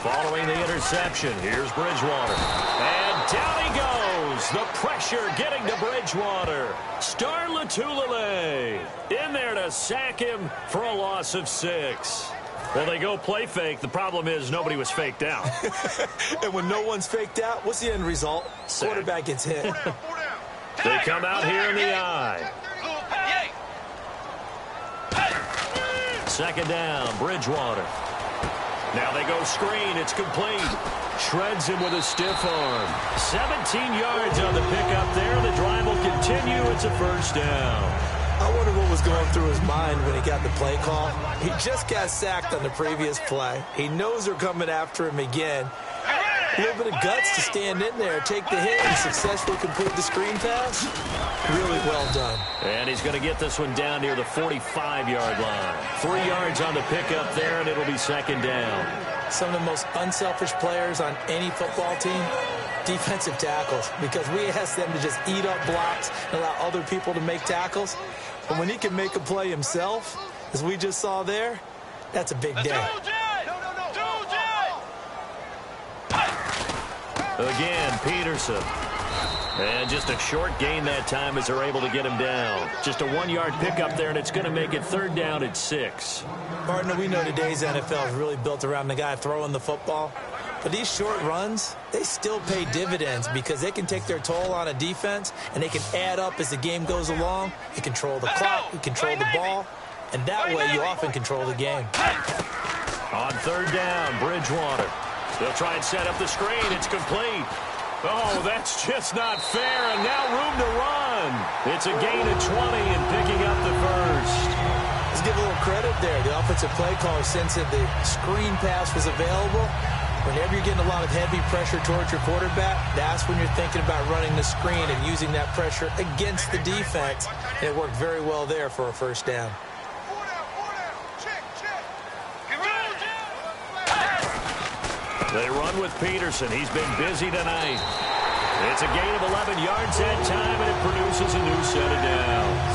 Following the interception, here's Bridgewater. And down he goes. The pressure getting to Bridgewater. Star Latulippe in there to sack him for a loss of 6. Well, they go play fake. The problem is nobody was faked out. And when no one's faked out, what's the end result? Sack. Quarterback gets hit. They come out here in the eye. 2nd down, Bridgewater. Now they go screen. It's complete. Shreds him with a stiff arm. 17 yards on the pickup there. The drive will continue. It's a first down. I wonder what was going through his mind when he got the play call. He just got sacked on the previous play. He knows they're coming after him again. A little bit of guts to stand in there, take the hit, and successfully complete the screen pass. Really well done. And he's going to get this one down near the 45-yard line. 3 yards on the pickup there, and it'll be 2nd down. Some of the most unselfish players on any football team, defensive tackles, because we ask them to just eat up blocks and allow other people to make tackles. But when he can make a play himself, as we just saw there, that's a big day. Again, Peterson. And just a short gain that time as they're able to get him down. Just a 1-yard pickup there, and it's going to make it 3rd down at 6. Partner, we know today's NFL is really built around the guy throwing the football. But these short runs, they still pay dividends because they can take their toll on a defense, and they can add up as the game goes along. You control the clock, you control the ball, and that way you often control the game. On 3rd down, Bridgewater. They'll try and set up the screen. It's complete. Oh, that's just not fair, and now room to run. It's a gain of 20 and picking up the first. Let's give a little credit there. The offensive play caller sensed that the screen pass was available. Whenever you're getting a lot of heavy pressure towards your quarterback, that's when you're thinking about running the screen and using that pressure against the defense. And it worked very well there for a first down. They run with Peterson. He's been busy tonight. It's a gain of 11 yards that time, and it produces a new set of downs.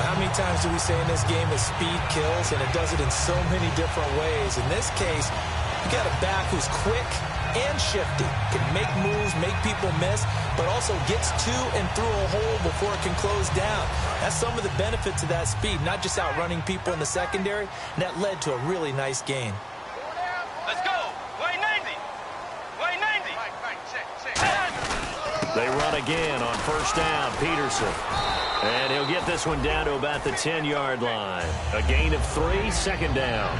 How many times do we say in this game that speed kills, and it does it in so many different ways? In this case, you got a back who's quick and shifty, can make moves, make people miss, but also gets to and through a hole before it can close down. That's some of the benefits of that speed, not just outrunning people in the secondary, and that led to a really nice gain. Let's go. Way 90. Way 90. They run again on first down, Peterson. And he'll get this one down to about the 10-yard line. A gain of 3, 2nd down.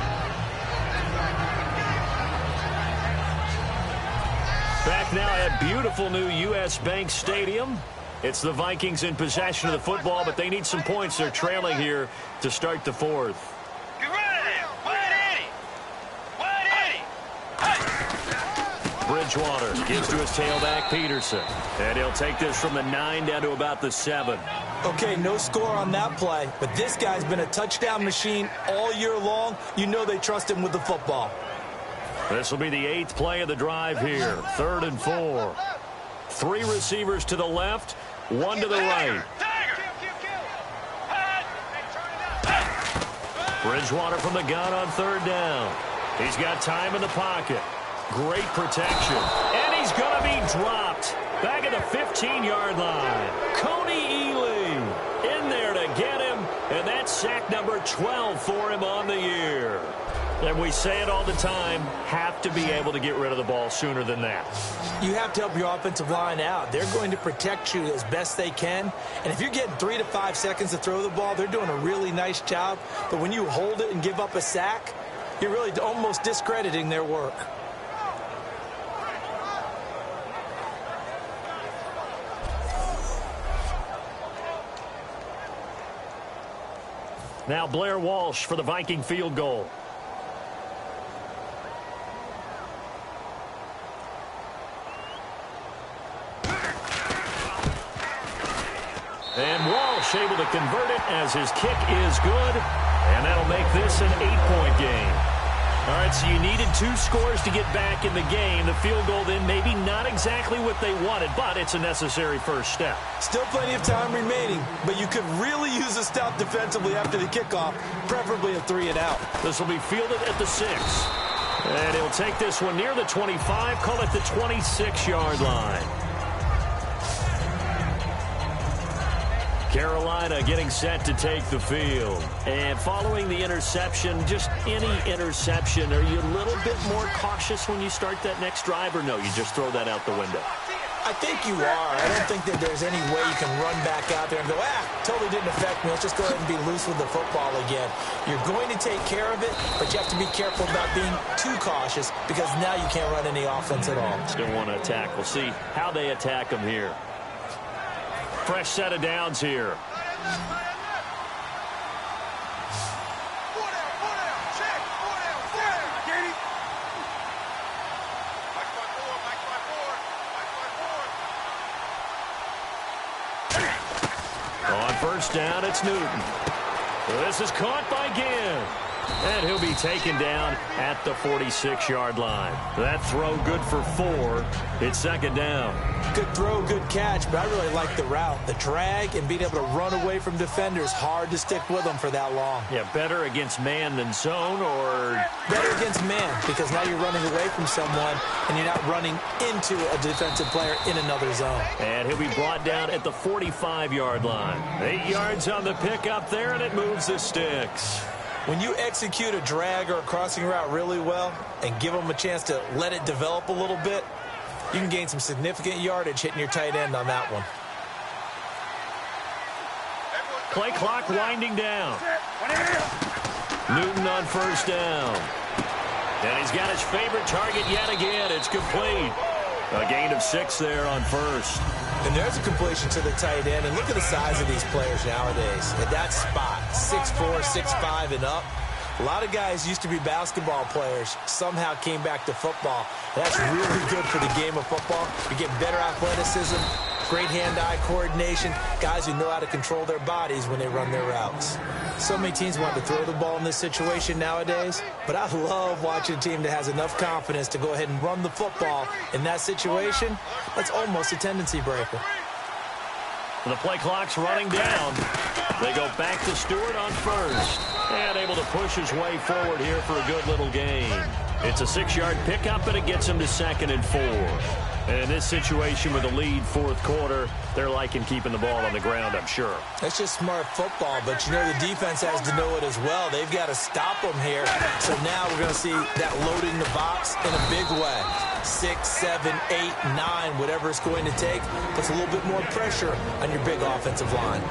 back now at beautiful new U.S. Bank Stadium. It's the Vikings in possession of the football, but they need some points. They're trailing here to start the fourth. Get ready! Wide 80! Bridgewater gives to his tailback, Peterson. And he'll take this from the 9 down to about the 7. Okay, no score on that play, but this guy's been a touchdown machine all year long. You know they trust him with the football. This will be the 8th play of the drive here. 3rd and 4. 3 receivers to the left, 1 to the right. Bridgewater from the gun on 3rd down. He's got time in the pocket. Great protection. And he's going to be dropped back at the 15-yard line. Coney Ely in there to get him, and that's sack number 12 for him on the year. And we say it all the time, have to be able to get rid of the ball sooner than that. You have to help your offensive line out. They're going to protect you as best they can. And if you're getting 3 to 5 seconds to throw the ball, they're doing a really nice job. But when you hold it and give up a sack, you're really almost discrediting their work. Now Blair Walsh for the Viking field goal. And Walsh able to convert it as his kick is good. And that'll make this an 8-point game. All right, so you needed 2 scores to get back in the game. The field goal then maybe not exactly what they wanted, but it's a necessary first step. Still plenty of time remaining, but you could really use a stop defensively after the kickoff, preferably a 3-and-out. This will be fielded at the 6. And he'll take this one near the 25, call it the 26-yard line. Carolina getting set to take the field. And following the interception, just any interception, are you a little bit more cautious when you start that next drive, or no, you just throw that out the window? I think you are. I don't think that there's any way you can run back out there and go, totally didn't affect me. Let's just go ahead and be loose with the football again. You're going to take care of it, but you have to be careful about being too cautious because now you can't run any offense at all. Still want to attack. We'll see how they attack them here. Fresh set of downs here. On first down, it's Newton. This is caught by Ginn. And he'll be taken down at the 46-yard line. That throw good for 4. It's 2nd down. Good throw, good catch, but I really like the route. The drag and being able to run away from defenders, hard to stick with them for that long. Yeah, better against man than zone, or? Better against man, because now you're running away from someone and you're not running into a defensive player in another zone. And he'll be brought down at the 45-yard line. 8 yards on the pickup there, and it moves the sticks. When you execute a drag or a crossing route really well and give them a chance to let it develop a little bit, you can gain some significant yardage hitting your tight end on that one. Play clock winding down. Newton on first down. And he's got his favorite target yet again. It's complete. A gain of 6 there on first. And there's a completion to the tight end. And look at the size of these players nowadays. At that spot, 6'4", 6'5", and up. A lot of guys used to be basketball players, somehow came back to football. And that's really good for the game of football. You get better athleticism, great hand-eye coordination, guys who know how to control their bodies when they run their routes. So many teams want to throw the ball in this situation nowadays, but I love watching a team that has enough confidence to go ahead and run the football in that situation. That's almost a tendency breaker. The play clock's running down. They go back to Stewart on first. And able to push his way forward here for a good little gain. It's a 6-yard pickup, and it gets him to 2nd and 4. And in this situation with a lead 4th quarter, they're liking keeping the ball on the ground, I'm sure. That's just smart football, but you know the defense has to know it as well. They've got to stop them here. So now we're going to see that loading the box in a big way. 6, 7, 8, 9, whatever it's going to take, puts a little bit more pressure on your big offensive line.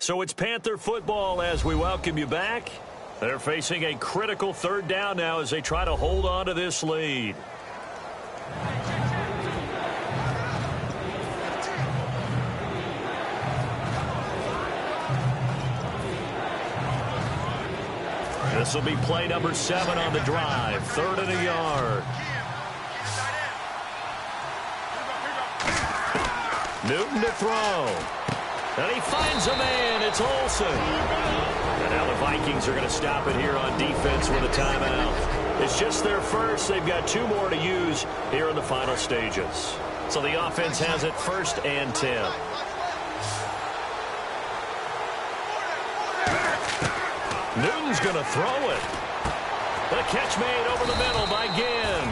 So it's Panther football as we welcome you back. They're facing a critical third down now as they try to hold on to this lead. This will be play number 7 on the drive. 3rd and a yard. Newton to throw. And he finds a man. It's Olsen. And now the Vikings are going to stop it here on defense with a timeout. It's just their first. They've got 2 more to use here in the final stages. So the offense has it 1st and 10. Newton's going to throw it. The catch made over the middle by Ginn.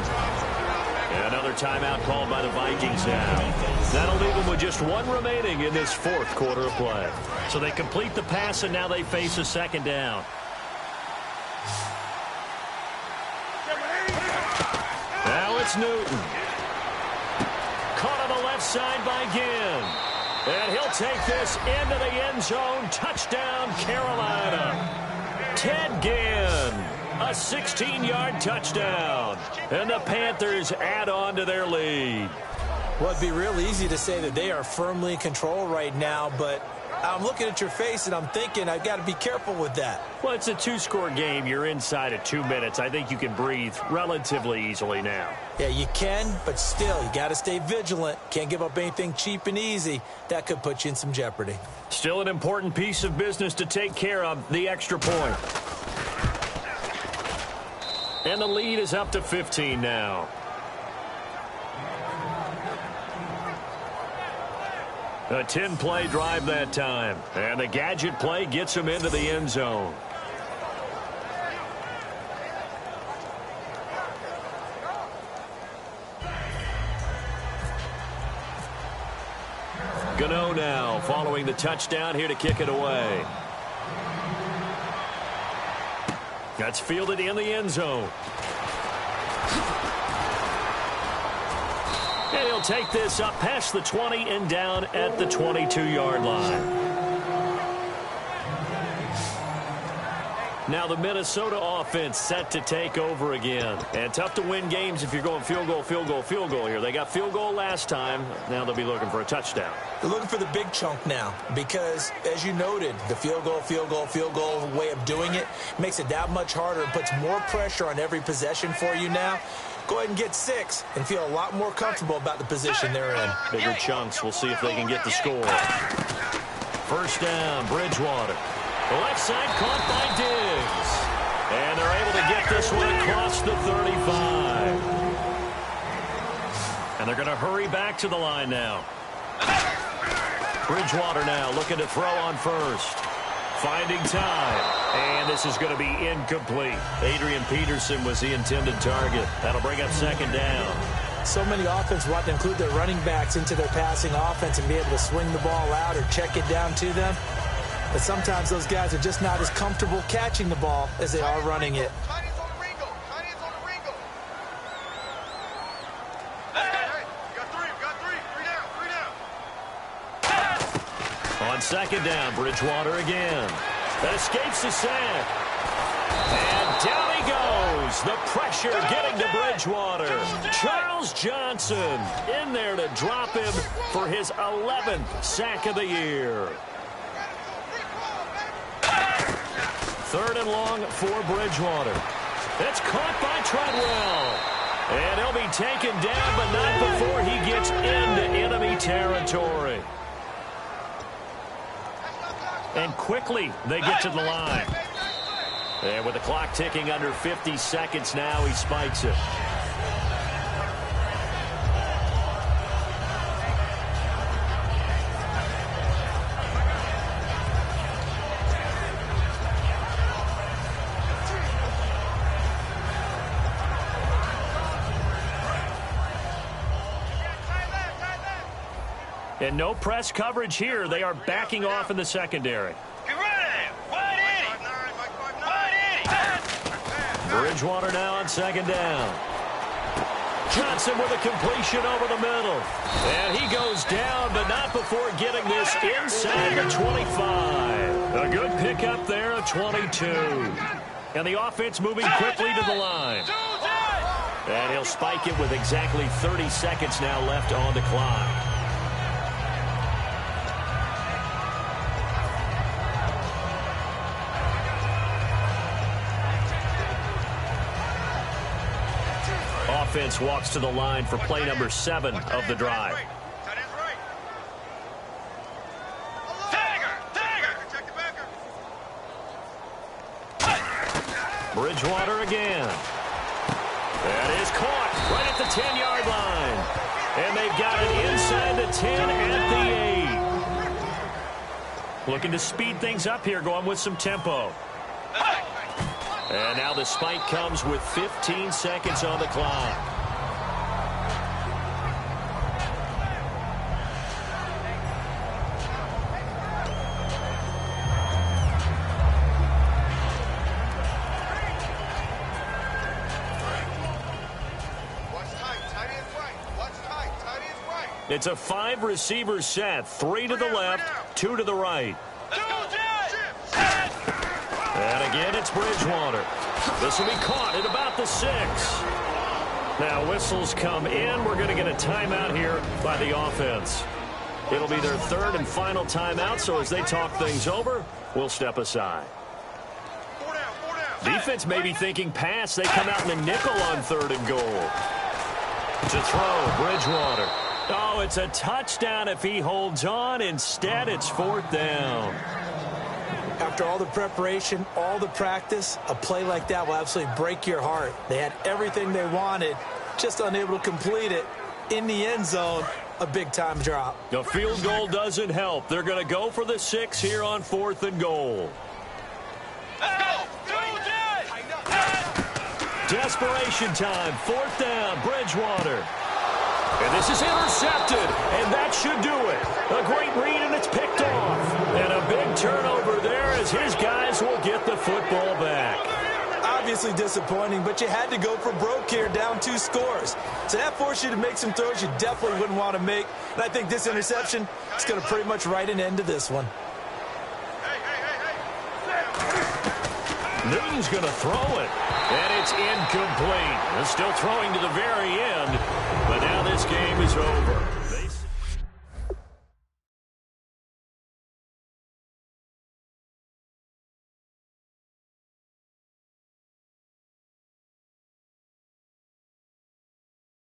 And another timeout called by the Vikings now. That'll leave them with just 1 remaining in this 4th quarter of play. So they complete the pass, and now they face a 2nd down. Now it's Newton. Caught on the left side by Ginn. And he'll take this into the end zone. Touchdown, Carolina. Ted Ginn. A 16-yard touchdown. And the Panthers add on to their lead. Well, it'd be real easy to say that they are firmly in control right now, but I'm looking at your face and I'm thinking I've got to be careful with that. Well, it's a 2-score game. You're inside of 2 minutes. I think you can breathe relatively easily now. Yeah, you can, but still, you got to stay vigilant. Can't give up anything cheap and easy. That could put you in some jeopardy. Still an important piece of business to take care of, the extra point. And the lead is up to 15 now. A 10-play drive that time. And the gadget play gets him into the end zone. Gano now following the touchdown here to kick it away. That's fielded in the end zone. And he'll take this up past the 20 and down at the 22-yard line. Now the Minnesota offense set to take over again. And tough to win games if you're going field goal, field goal, field goal here. They got field goal last time. Now they'll be looking for a touchdown. They're looking for the big chunk now because, as you noted, the field goal, field goal, field goal way of doing it makes it that much harder and puts more pressure on every possession for you now. Go ahead and get 6 and feel a lot more comfortable about the position they're in. Bigger chunks. We'll see if they can get the score. 1st down, Bridgewater. The left side caught by Diggs. And they're able to get this one across the 35. And they're going to hurry back to the line now. Bridgewater now looking to throw on 1st. Finding time. And this is going to be incomplete. Adrian Peterson was the intended target. That'll bring up 2nd down. So many offenses want to include their running backs into their passing offense and be able to swing the ball out or check it down to them. But sometimes those guys are just not as comfortable catching the ball as they are running it. On 2nd down, Bridgewater again. That escapes the sack. And down he goes. The pressure getting to Bridgewater. Charles Johnson in there to drop him for his 11th sack of the year. 3rd and long for Bridgewater. It's caught by Treadwell. And he'll be taken down, but not before he gets into enemy territory. And quickly they get to the line. And with the clock ticking under 50 seconds now, he spikes it. And no press coverage here. They are backing off in the secondary. Bridgewater now on 2nd down. Johnson with a completion over the middle. And he goes down, but not before getting this inside the 25. A good pickup there, a 22. And the offense moving quickly to the line. And he'll spike it with exactly 30 seconds now left on the clock. Offense walks to the line for play number 7 of the drive. Bridgewater again. That is caught right at the 10-yard line. And they've got it inside the 10 at the 8. Looking to speed things up here, going with some tempo. And now the spike comes with 15 seconds on the clock. It's a 5-receiver set, 3 to the left, 2 to the right. And again, it's Bridgewater. This will be caught at about the 6. Now, whistles come in. We're going to get a timeout here by the offense. It'll be their 3rd and final timeout, so as they talk things over, we'll step aside. Defense may be thinking pass. They come out in the nickel on 3rd and goal. To throw, Bridgewater. Oh, it's a touchdown if he holds on. Instead, it's 4th down. After all the preparation, all the practice, a play like that will absolutely break your heart. They had everything they wanted, just unable to complete it. In the end zone, a big-time drop. The field goal doesn't help. They're going to go for the 6 here on 4th and goal. Desperation time. 4th down, Bridgewater. And this is intercepted, and that should do it. A great read, and it's picked off. And a big turnover there as his guys will get the football back. Obviously disappointing, but you had to go for broke here, down 2 scores. So that forced you to make some throws you definitely wouldn't want to make. And I think this interception is going to pretty much write an end to this one. Newton's going to throw it, and it's incomplete. They're still throwing to the very end, but now this game is over.